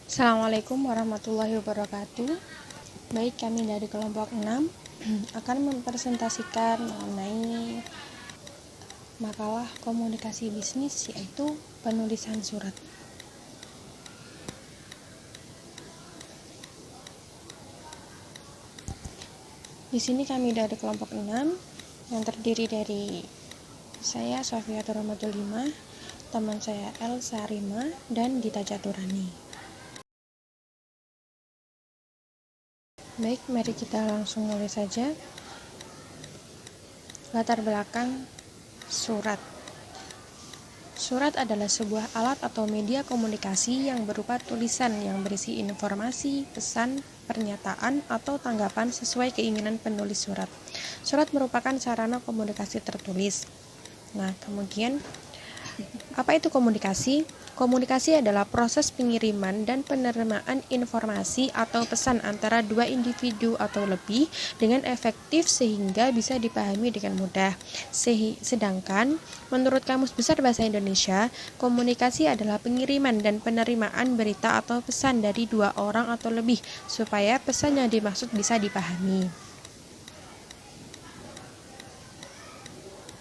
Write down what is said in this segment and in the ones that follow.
Assalamualaikum warahmatullahi wabarakatuh. Baik, kami dari kelompok 6 akan mempresentasikan mengenai makalah komunikasi bisnis, yaitu penulisan surat. Di sini kami dari kelompok 6 yang terdiri dari saya Sofiatur Rahmatul 5, teman saya Elsa Rima, dan Dita Caturani. Baik, mari kita langsung mulai saja. Latar belakang surat. Surat adalah sebuah alat atau media komunikasi yang berupa tulisan yang berisi informasi, pesan, pernyataan, atau tanggapan sesuai keinginan penulis surat. Surat merupakan sarana komunikasi tertulis. Nah, kemudian apa itu komunikasi? Komunikasi adalah proses pengiriman dan penerimaan informasi atau pesan antara dua individu atau lebih dengan efektif sehingga bisa dipahami dengan mudah. Sedangkan menurut Kamus Besar Bahasa Indonesia, komunikasi adalah pengiriman dan penerimaan berita atau pesan dari dua orang atau lebih supaya pesan yang dimaksud bisa dipahami.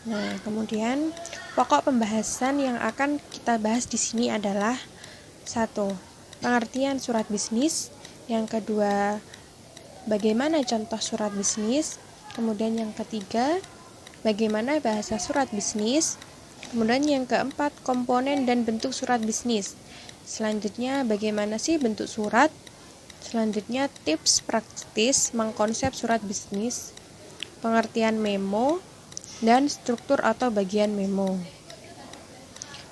Nah, kemudian pokok pembahasan yang akan kita bahas di sini adalah 1. Pengertian surat bisnis. Yang kedua, bagaimana contoh surat bisnis. Kemudian yang ketiga, bagaimana bahasa surat bisnis. Kemudian yang keempat, komponen dan bentuk surat bisnis. Selanjutnya, bagaimana sih bentuk surat. Selanjutnya, tips praktis mengkonsep surat bisnis. Pengertian memo dan struktur atau bagian memo,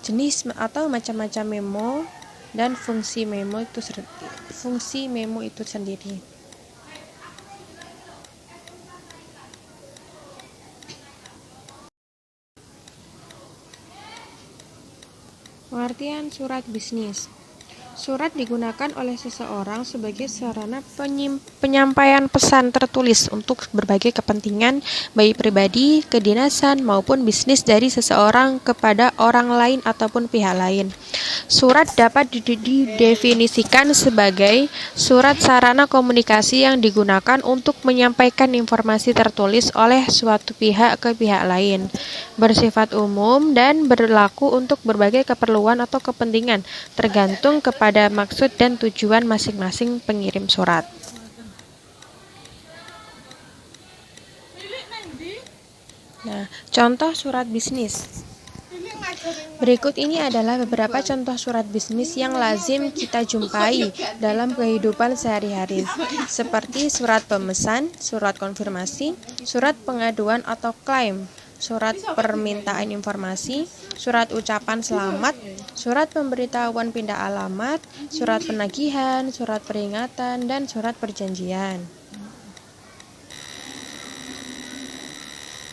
jenis atau macam-macam memo, dan fungsi memo itu sendiri. Pengertian surat bisnis. Surat digunakan oleh seseorang sebagai sarana penyampaian pesan tertulis untuk berbagai kepentingan, baik pribadi, kedinasan, maupun bisnis dari seseorang kepada orang lain ataupun pihak lain. Surat dapat didefinisikan sebagai surat sarana komunikasi yang digunakan untuk menyampaikan informasi tertulis oleh suatu pihak ke pihak lain, bersifat umum dan berlaku untuk berbagai keperluan atau kepentingan, tergantung kepada maksud dan tujuan masing-masing pengirim surat. Nah, contoh surat bisnis. Berikut ini adalah beberapa contoh surat bisnis yang lazim kita jumpai dalam kehidupan sehari-hari, seperti surat pemesan, surat konfirmasi, surat pengaduan atau klaim, surat permintaan informasi, surat ucapan selamat, surat pemberitahuan pindah alamat, surat penagihan, surat peringatan, dan surat perjanjian.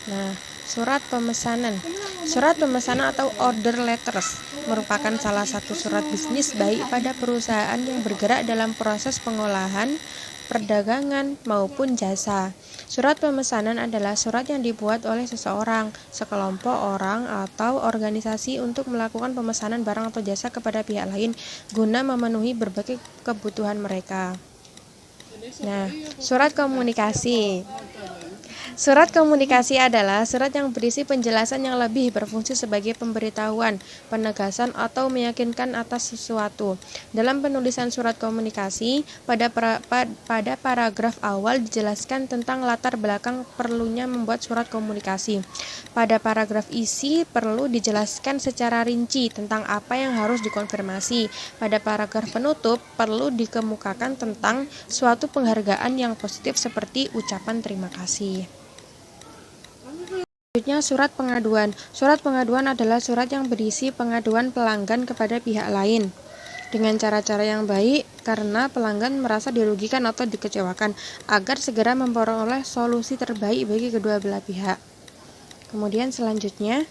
Nah, surat pemesanan. Surat pemesanan atau order letters merupakan salah satu surat bisnis baik pada perusahaan yang bergerak dalam proses pengolahan, perdagangan, maupun jasa. Surat pemesanan adalah surat yang dibuat oleh seseorang, sekelompok orang, atau organisasi untuk melakukan pemesanan barang atau jasa kepada pihak lain guna memenuhi berbagai kebutuhan mereka. Nah, surat komunikasi. Surat komunikasi adalah surat yang berisi penjelasan yang lebih berfungsi sebagai pemberitahuan, penegasan, atau meyakinkan atas sesuatu. Dalam penulisan surat komunikasi, pada paragraf awal dijelaskan tentang latar belakang perlunya membuat surat komunikasi. Pada paragraf isi perlu dijelaskan secara rinci tentang apa yang harus dikonfirmasi. Pada paragraf penutup perlu dikemukakan tentang suatu penghargaan yang positif seperti ucapan terima kasih. Selanjutnya, surat pengaduan. Surat pengaduan adalah surat yang berisi pengaduan pelanggan kepada pihak lain dengan cara-cara yang baik karena pelanggan merasa dirugikan atau dikecewakan agar segera memperoleh solusi terbaik bagi kedua belah pihak. Kemudian selanjutnya,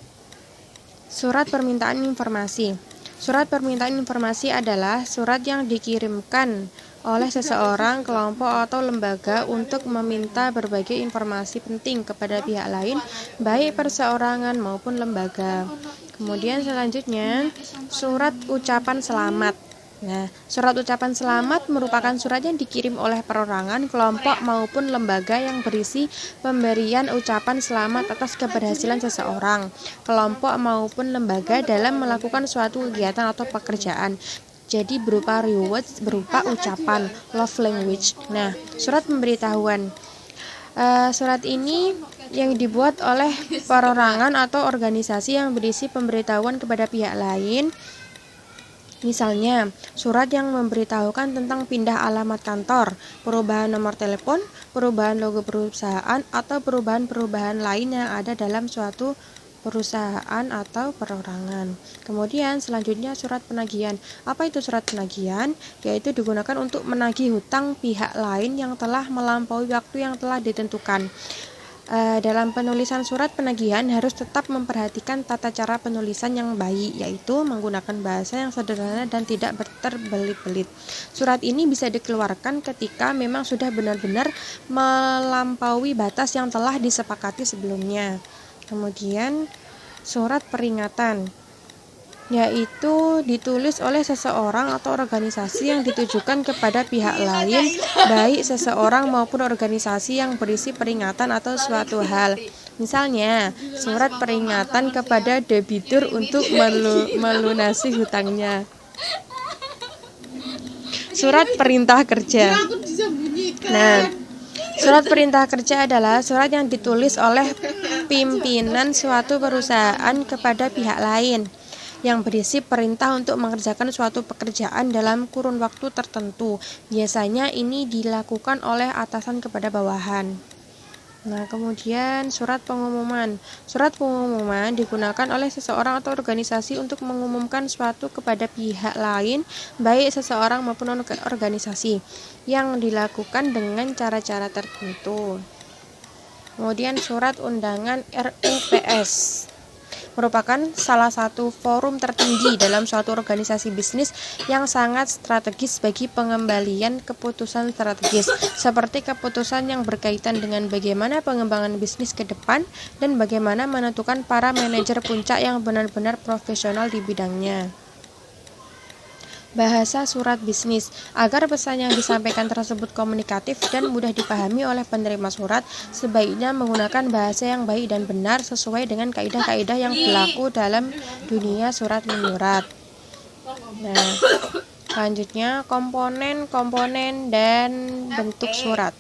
surat permintaan informasi. Surat permintaan informasi adalah surat yang dikirimkan oleh seseorang, kelompok, atau lembaga untuk meminta berbagai informasi penting kepada pihak lain, baik perseorangan maupun lembaga. Kemudian selanjutnya, surat ucapan selamat. Nah, surat ucapan selamat merupakan surat yang dikirim oleh perorangan, kelompok maupun lembaga yang berisi pemberian ucapan selamat atas keberhasilan seseorang, kelompok maupun lembaga dalam melakukan suatu kegiatan atau pekerjaan. Jadi berupa rewards, berupa ucapan, love language. Nah, surat pemberitahuan. Surat ini yang dibuat oleh perorangan atau organisasi yang berisi pemberitahuan kepada pihak lain. Misalnya, surat yang memberitahukan tentang pindah alamat kantor, perubahan nomor telepon, perubahan logo perusahaan, atau perubahan-perubahan lain yang ada dalam suatu perusahaan atau perorangan. Kemudian selanjutnya surat penagihan. Apa itu surat penagihan? Yaitu digunakan untuk menagih hutang pihak lain yang telah melampaui waktu yang telah ditentukan. Dalam penulisan surat penagihan harus tetap memperhatikan tata cara penulisan yang baik, yaitu menggunakan bahasa yang sederhana dan tidak berterbelit-belit. Surat ini bisa dikeluarkan ketika memang sudah benar-benar melampaui batas yang telah disepakati sebelumnya. Kemudian surat peringatan, yaitu ditulis oleh seseorang atau organisasi yang ditujukan kepada pihak lain, baik seseorang maupun organisasi, yang berisi peringatan atau suatu hal. Misalnya, surat peringatan kepada debitur untuk melunasi hutangnya. Surat perintah kerja. Nah, surat perintah kerja adalah surat yang ditulis oleh pimpinan suatu perusahaan kepada pihak lain, yang berisi perintah untuk mengerjakan suatu pekerjaan dalam kurun waktu tertentu. Biasanya ini dilakukan oleh atasan kepada bawahan. Nah, kemudian surat pengumuman. Surat pengumuman digunakan oleh seseorang atau organisasi untuk mengumumkan suatu kepada pihak lain, baik seseorang maupun organisasi, yang dilakukan dengan cara-cara tertentu. Kemudian surat undangan RUPS merupakan salah satu forum tertinggi dalam suatu organisasi bisnis yang sangat strategis bagi pengembalian keputusan strategis, seperti keputusan yang berkaitan dengan bagaimana pengembangan bisnis ke depan dan bagaimana menentukan para manajer puncak yang benar-benar profesional di bidangnya. Bahasa surat bisnis. Agar pesan yang disampaikan tersebut komunikatif dan mudah dipahami oleh penerima surat, sebaiknya menggunakan bahasa yang baik dan benar sesuai dengan kaidah-kaidah yang berlaku dalam dunia surat menyurat. Nah, selanjutnya komponen dan bentuk surat.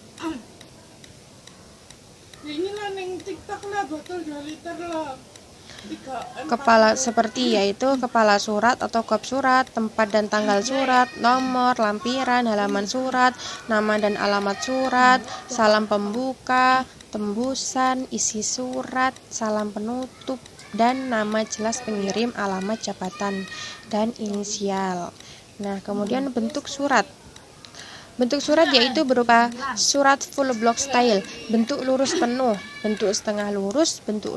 Kepala seperti yaitu kepala surat atau kop surat, tempat dan tanggal surat, nomor, lampiran, halaman surat, nama dan alamat surat, salam pembuka, tembusan, isi surat, salam penutup, dan nama jelas pengirim, alamat jabatan, dan inisial. Nah, kemudian bentuk surat. Bentuk surat yaitu berupa surat full block style, bentuk lurus penuh, bentuk setengah lurus, bentuk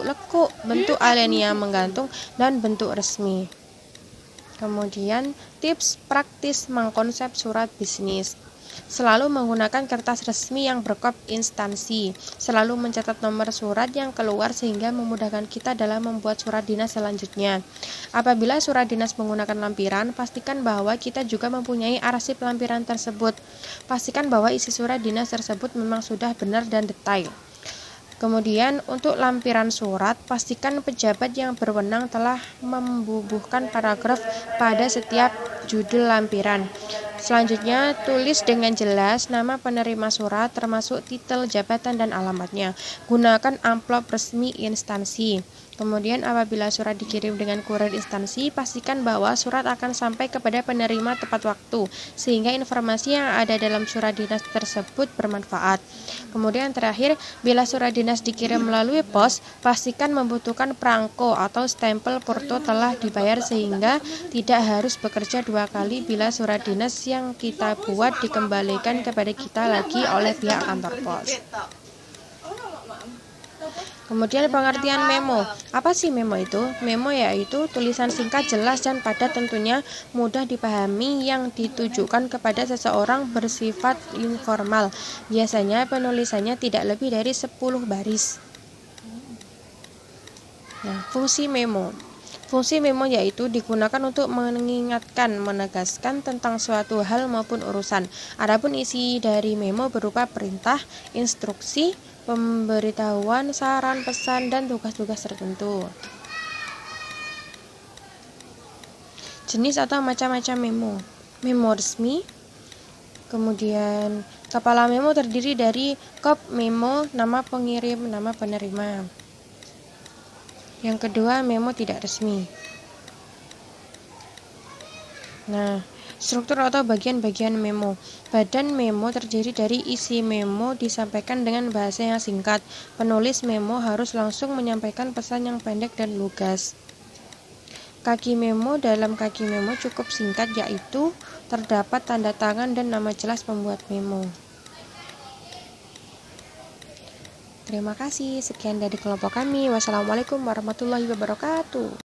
lekuk, bentuk alinea menggantung, dan bentuk resmi. Kemudian tips praktis mengkonsep surat bisnis. Selalu menggunakan kertas resmi yang berkop instansi. Selalu mencatat nomor surat yang keluar sehingga memudahkan kita dalam membuat surat dinas selanjutnya. Apabila surat dinas menggunakan lampiran, pastikan bahwa kita juga mempunyai arsip lampiran tersebut. Pastikan bahwa isi surat dinas tersebut memang sudah benar dan detail. Kemudian untuk lampiran surat, pastikan pejabat yang berwenang telah membubuhkan paragraf pada setiap judul lampiran. Selanjutnya, tulis dengan jelas nama penerima surat termasuk titel, jabatan, dan alamatnya. Gunakan amplop resmi instansi. Kemudian apabila surat dikirim dengan kurir instansi, pastikan bahwa surat akan sampai kepada penerima tepat waktu, sehingga informasi yang ada dalam surat dinas tersebut bermanfaat. Kemudian terakhir, bila surat dinas dikirim melalui pos, pastikan membutuhkan prangko atau stempel porto telah dibayar sehingga tidak harus bekerja dua kali bila surat dinas yang kita buat dikembalikan kepada kita lagi oleh pihak kantor pos. Kemudian pengertian memo. Apa sih memo itu? Memo yaitu tulisan singkat, jelas, dan padat, tentunya mudah dipahami yang ditujukan kepada seseorang, bersifat informal. Biasanya penulisannya tidak lebih dari 10 baris. Nah, fungsi memo. Fungsi memo yaitu digunakan untuk mengingatkan, menegaskan tentang suatu hal maupun urusan. Adapun isi dari memo berupa perintah, instruksi, pemberitahuan, saran, pesan, dan tugas-tugas tertentu. Jenis atau macam-macam memo. Memo resmi. Kemudian kepala memo terdiri dari kop memo, nama pengirim, nama penerima. Yang kedua, memo tidak resmi. Nah, struktur atau bagian-bagian memo. Badan memo terdiri dari isi memo disampaikan dengan bahasa yang singkat. Penulis memo harus langsung menyampaikan pesan yang pendek dan lugas. Kaki memo. Dalam kaki memo cukup singkat, yaitu terdapat tanda tangan dan nama jelas pembuat memo. Terima kasih. Sekian dari kelompok kami. Wassalamualaikum warahmatullahi wabarakatuh.